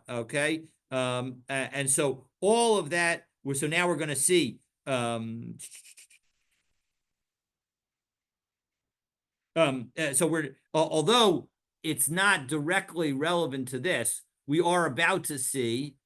[SPEAKER 1] okay, and so all of that was. So now we're going to see. So we're although it's not directly relevant to this, we are about to see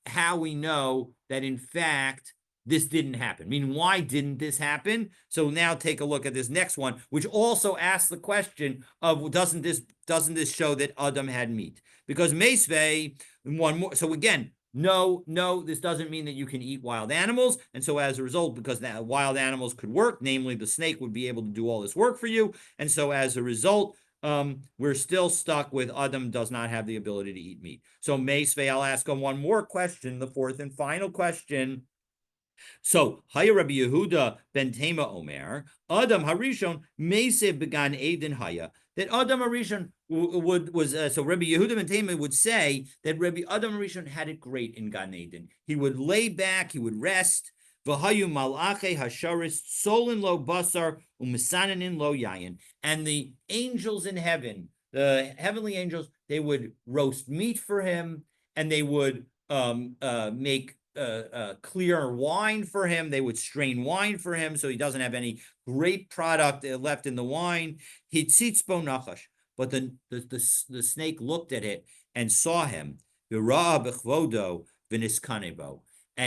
[SPEAKER 1] how we know that in fact this didn't happen. I mean, why didn't this happen? So now take a look at this next one, which also asks the question of doesn't this show that Adam had meat? Because Mesve, one more. So again, no, this doesn't mean that you can eat wild animals. And so as a result, because wild animals could work, namely the snake would be able to do all this work for you. And so as a result, we're still stuck with Adam does not have the ability to eat meat. So Meisvei, I'll ask him one more question, the fourth and final question. So, Haya Rabbi Yehuda ben Tema Omer, Adam Harishon Meise began Eden Haya. That Adam Harishon so Rabbi Yehuda ben Tema would say that Rabbi Adam Harishon had it great in Gan Eden. He would lay back, he would rest. V'hayu malache hasharis solin lo basar u'misanin lo yayin. And the angels in heaven, the heavenly angels, they would roast meat for him, and they would make clear wine for him. They would strain wine for him so he doesn't have any grape product left in the wine. Hitzitzbo nachash. But the snake looked at it and saw him. And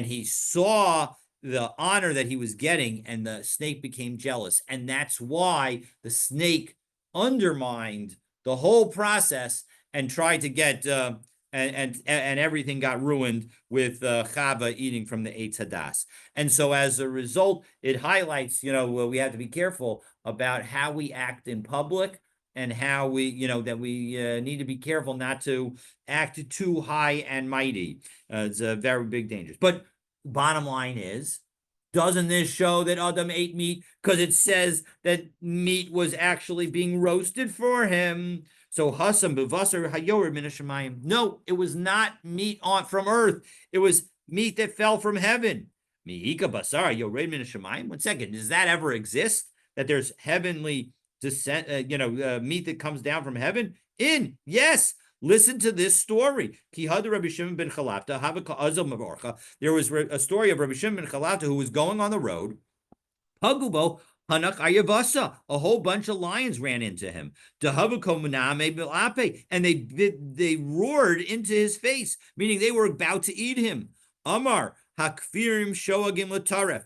[SPEAKER 1] he saw the honor that he was getting, and the snake became jealous. And that's why the snake undermined the whole process and tried to get and everything got ruined with Chava eating from the Eitz Hadas. And so as a result, it highlights, we have to be careful about how we act in public, and how we, that we need to be careful not to act too high and mighty. It's a very big danger. But bottom line is, doesn't this show that Adam ate meat? Because it says that meat was actually being roasted for him. So Hasam b'vasar hayorim min hashamayim. No, it was not meat from earth. It was meat that fell from heaven. Mi'ika basar hayorim min hashamayim. 1 second, does that ever exist? That there's heavenly descent, meat that comes down from heaven? Yes. Listen to this story. There was a story of Rabbi Shimon ben Chalafta who was going on the road. Pagubo Hanak Ayavasa. A whole bunch of lions ran into him. And they roared into his face, meaning they were about to eat him. Amar Hakfirim Shoagim Lataref.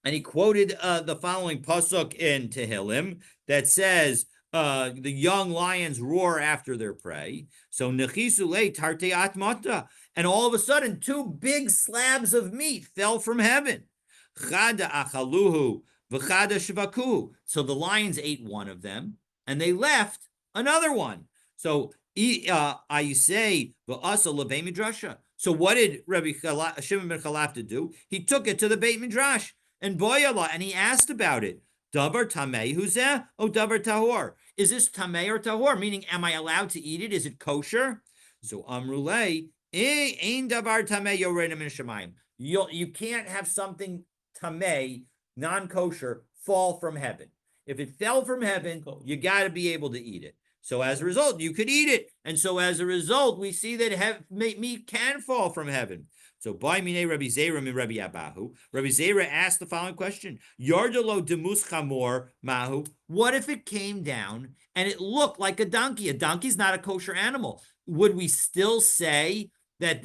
[SPEAKER 1] And he quoted the following pasuk in Tehillim that says, the young lions roar after their prey. So nechisule tarte atmata, and all of a sudden 2 big slabs of meat fell from heaven. Chada achaluhu v'chada shvaku. So the lions ate one of them, and they left another one. So I say v'asa levei midrasha. So what did Rabbi Shimon ben Chalafta do? He took it to the Beit Midrash and boyala, and he asked about it. Davar tamei huzeh o davar tahor. Is this tamei or tahor? Meaning, am I allowed to eat it? Is it kosher? So amrulei ein davar tamei yoredim min shamayim. You can't have something tamei, non-kosher, fall from heaven. If it fell from heaven, you got to be able to eat it. So as a result, you could eat it. And so as a result, we see that meat can fall from heaven. So by Mine Rabbi Zera and Rabbi Abahu, Rabbi Zera asked the following question: Yardalo demus chamor mahu. What if it came down and it looked like a donkey? A donkey's not a kosher animal. Would we still say that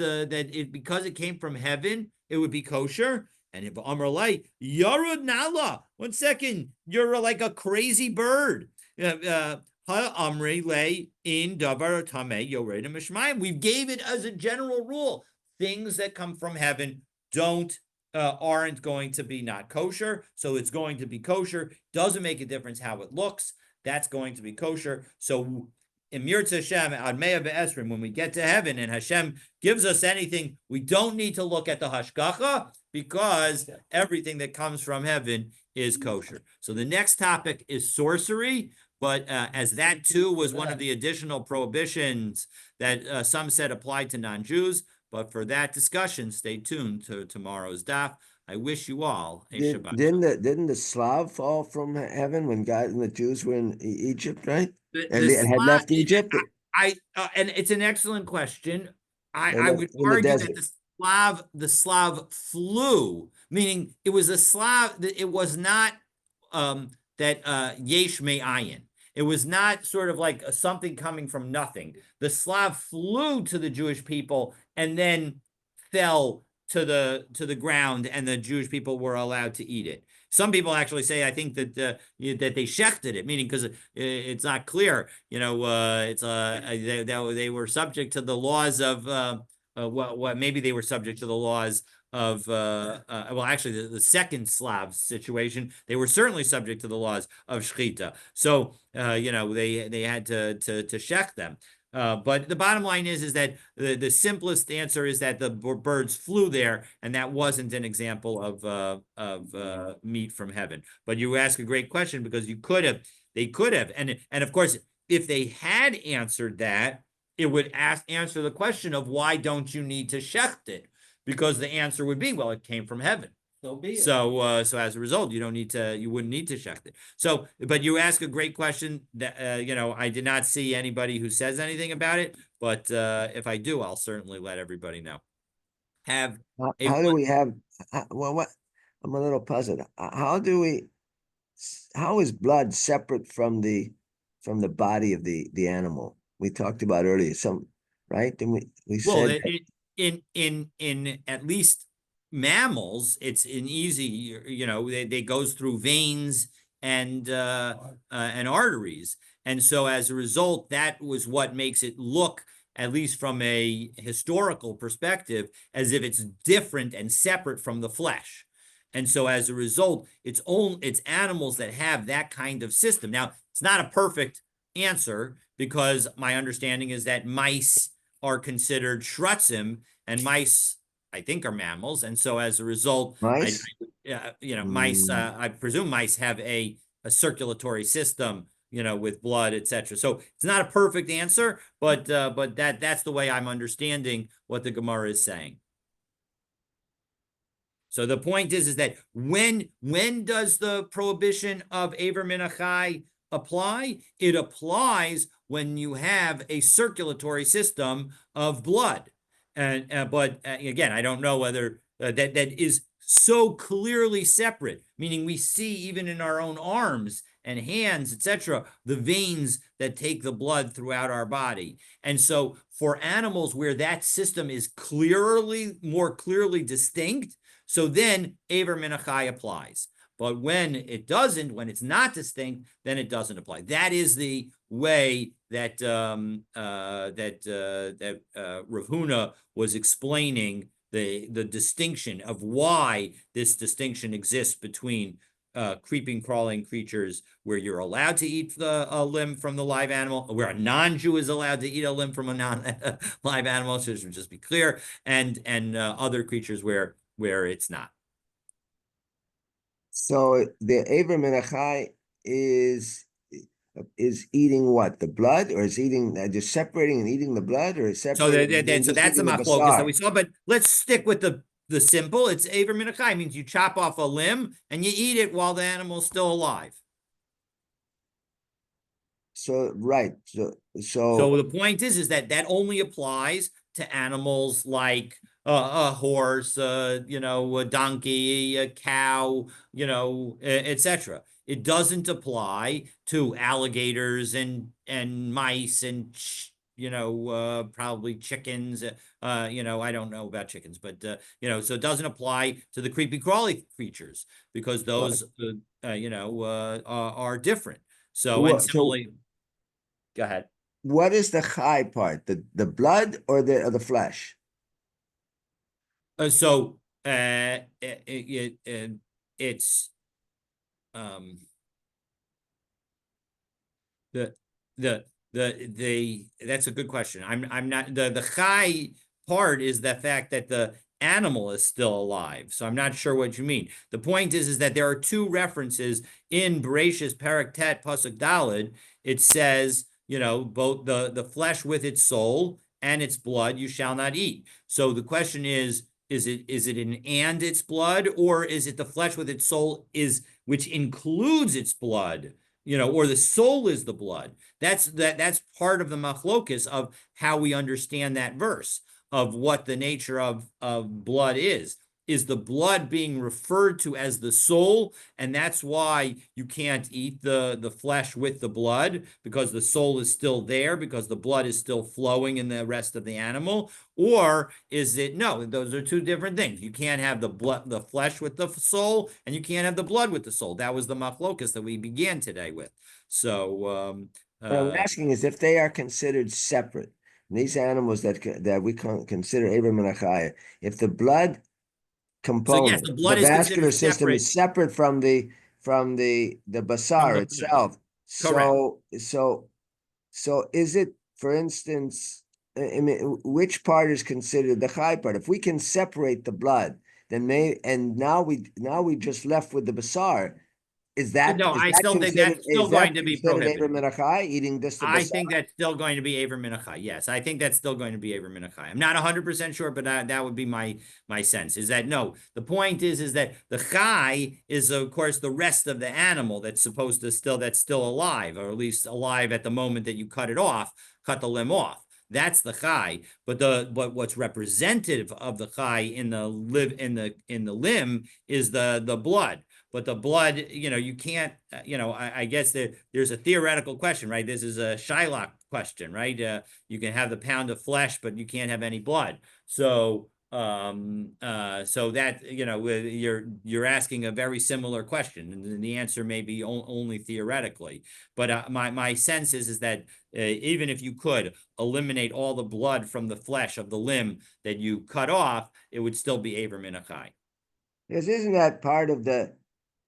[SPEAKER 1] because it came from heaven, it would be kosher? And if Amrlai Yarud Nala, 1 second, you're like a crazy bird. Amri lay in davar tamei yoredim mishmayim. We gave it as a general rule. Things that come from heaven aren't going to be not kosher, so it's going to be kosher. Doesn't make a difference how it looks. That's going to be kosher. So in Mirza Hashem ad Mea Be'esrim, when we get to heaven and Hashem gives us anything, we don't need to look at the hashgacha, because everything that comes from heaven is kosher. So the next topic is sorcery. But as that too was one of the additional prohibitions that some said applied to non-Jews. But for that discussion, stay tuned to tomorrow's daf. I wish you all a
[SPEAKER 3] Did,
[SPEAKER 1] Shabbat.
[SPEAKER 3] didn't the Slav fall from heaven when God and the Jews were in Egypt, right? And
[SPEAKER 1] The
[SPEAKER 3] they had
[SPEAKER 1] Slav,
[SPEAKER 3] left Egypt
[SPEAKER 1] and it's an excellent question.
[SPEAKER 3] they
[SPEAKER 1] I
[SPEAKER 3] left
[SPEAKER 1] would
[SPEAKER 3] in the
[SPEAKER 1] argue that
[SPEAKER 3] desert.
[SPEAKER 1] the Slav flew, meaning it was a Slav, it was not that yesh me'ayin. It was not sort of like something coming from nothing. The Slav flew to the Jewish people and then fell to the ground, and the Jewish people were allowed to eat it. Some people actually say, I think that that they shechted it, meaning because it's not clear. It's they were subject to the laws of what maybe they were subject to the laws of well, actually the second Slav situation, they were certainly subject to the laws of shechita. So they had to shech them. But the bottom line is that the simplest answer is that the birds flew there, and that wasn't an example of meat from heaven. But you ask a great question, because they could have, and of course, if they had answered that, it would answer the question of why don't you need to shecht it? Because the answer would be, well, it came from heaven.
[SPEAKER 2] So be it.
[SPEAKER 1] So as a result, you wouldn't need to shecht it. So, but you ask a great question that, I did not see anybody who says anything about it, but if I do, I'll certainly let everybody know. Have a
[SPEAKER 3] How do we have, well, what, I'm a little puzzled. How is blood separate from the body of the animal? We talked about earlier, right? And we
[SPEAKER 1] Well,
[SPEAKER 3] said,
[SPEAKER 1] in at least mammals, it's an easy, they goes through veins and arteries. And so as a result, that was what makes it look, at least from a historical perspective, as if it's different and separate from the flesh. And so as a result, it's animals that have that kind of system. Now, it's not a perfect answer, because my understanding is that mice are considered shrutzim, and mice, I think, are mammals. And so as a result,
[SPEAKER 3] mice?
[SPEAKER 1] mice,
[SPEAKER 3] Mm.
[SPEAKER 1] I presume mice have a circulatory system, with blood, etc. So it's not a perfect answer, but that's the way I'm understanding what the Gemara is saying. So the point is that when does the prohibition of Aver Min Achai apply? It applies when you have a circulatory system of blood. But again, I don't know whether that is so clearly separate, meaning we see even in our own arms and hands, etc., the veins that take the blood throughout our body. And so for animals where that system is more clearly distinct, so then Aver Min Achai applies. But when it doesn't, when it's not distinct, then it doesn't apply. That is the way that Rav Huna was explaining the distinction of why this distinction exists between creeping, crawling creatures, where you're allowed to eat a limb from the live animal, where a non-Jew is allowed to eat a limb from a non-live animal, so just be clear, and other creatures where it's not.
[SPEAKER 3] So the Aver Min Achai is eating what? The blood, or is eating just separating and eating the blood, or is
[SPEAKER 1] So
[SPEAKER 3] separating and then
[SPEAKER 1] so
[SPEAKER 3] just
[SPEAKER 1] that's the
[SPEAKER 3] eating the
[SPEAKER 1] machlokas that
[SPEAKER 3] basar?
[SPEAKER 1] we saw. But let's stick with the simple. It's Aver Min Achai, means you chop off a limb and you eat it while the animal's still alive.
[SPEAKER 3] So right.
[SPEAKER 1] So the point is that only applies to animals like a horse, a donkey, a cow, etc. It doesn't apply to alligators and mice and probably chickens. I don't know about chickens, but so it doesn't apply to the creepy crawly creatures, because those are different. So, and
[SPEAKER 3] so
[SPEAKER 1] similarly, go ahead.
[SPEAKER 3] what is the chai part? The blood or the flesh?
[SPEAKER 1] So it's the that's a good question. I'm not the chai part is the fact that the animal is still alive. So I'm not sure what you mean. The point is that there are two references in Bereshis Perek Tet Pasuk Daled. It says, both the flesh with its soul and its blood you shall not eat. So the question is, Is it an and its blood, or is it the flesh with its soul which includes its blood? Or the soul is the blood. That's part of the machlokus of how we understand that verse of what the nature of blood is. Is the blood being referred to as the soul, and that's why you can't eat the flesh with the blood, because the soul is still there, because the blood is still flowing in the rest of the animal? Or is it no? Those are two different things. You can't have the flesh with the soul, and you can't have the blood with the soul. That was the machlokus that we began today with. So,
[SPEAKER 3] what I'm asking is if they are considered separate, these animals that we consider Abram and Achai, if the blood
[SPEAKER 1] so yes,
[SPEAKER 3] component,
[SPEAKER 1] the
[SPEAKER 3] the
[SPEAKER 1] blood is
[SPEAKER 3] vascular
[SPEAKER 1] considered
[SPEAKER 3] system
[SPEAKER 1] separate
[SPEAKER 3] is separate from the
[SPEAKER 1] from
[SPEAKER 3] basar
[SPEAKER 1] the flesh.
[SPEAKER 3] itself.
[SPEAKER 1] Correct.
[SPEAKER 3] So is it, for instance, I mean, which part is considered the high part? If we can separate the blood, then now we just left with the basar. Is
[SPEAKER 1] No, I
[SPEAKER 3] that
[SPEAKER 1] still think
[SPEAKER 3] considered
[SPEAKER 1] that's still going to be
[SPEAKER 3] Abram
[SPEAKER 1] prohibited.
[SPEAKER 3] Menachai, eating this the
[SPEAKER 1] I
[SPEAKER 3] basar?
[SPEAKER 1] think that's still going to be Aver Minachai. Yes, I think that's still going to Be Aver Minachai. I'm not 100% sure, but that would be my sense. Is that no? The point is that the chai is, of course, the rest of the animal that's still alive, or at least alive at the moment that you cut the limb off. That's the chai. But what's representative of the chai in the limb is the blood. But the blood, you can't, I guess there's a theoretical question, right? This is a Shylock question, right? You can have the pound of flesh, but you can't have any blood. So that, you're asking a very similar question, and the answer may be only theoretically. But my sense is that even if you could eliminate all the blood from the flesh of the limb that you cut off, it would still be Aver Minachai.
[SPEAKER 3] Because isn't that part of the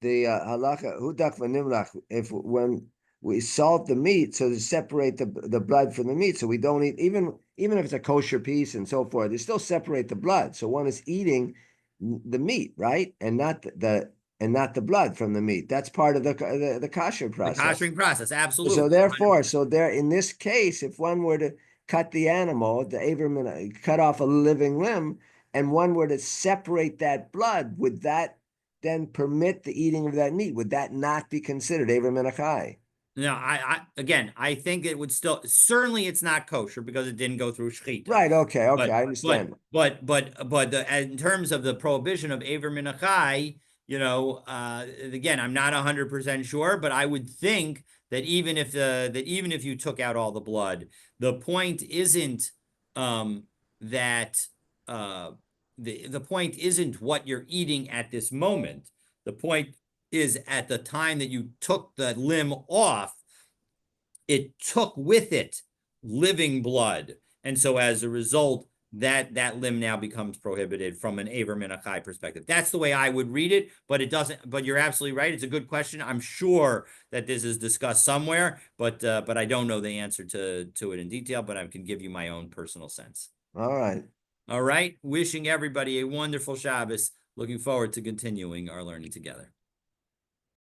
[SPEAKER 3] halacha hudak v'nimlach? If when we salt the meat, so to separate the blood from the meat, so we don't eat even if it's a kosher piece and so forth, they still separate the blood. So one is eating the meat, right, and not the blood from the meat. That's part of the kosher
[SPEAKER 1] The
[SPEAKER 3] process.
[SPEAKER 1] koshering process, absolutely.
[SPEAKER 3] So therefore, there in this case, if one were to cut the animal, cut off a living limb, and one were to separate that blood, would that then permit the eating of that meat? Would that not be considered Aver Menachai?
[SPEAKER 1] No, I think it would still, certainly it's not kosher because it didn't go through shechita.
[SPEAKER 3] Right. Okay. I
[SPEAKER 1] But
[SPEAKER 3] understand.
[SPEAKER 1] in terms of the prohibition of Aver Minachai, again, I'm not 100% sure, but I would think that even if you took out all the blood, the point isn't that the point isn't what you're eating at this moment. The point is at the time that you took the limb off, it took with it living blood. And so as a result, that limb now becomes prohibited from an Aver Minachai perspective. That's the way I would read it, but it doesn't, but you're absolutely right. It's a good question. I'm sure that this is discussed somewhere, but I don't know the answer to it in detail, but I can give you my own personal sense.
[SPEAKER 3] All right.
[SPEAKER 1] All right. Wishing everybody a wonderful Shabbos. Looking forward to continuing our learning together.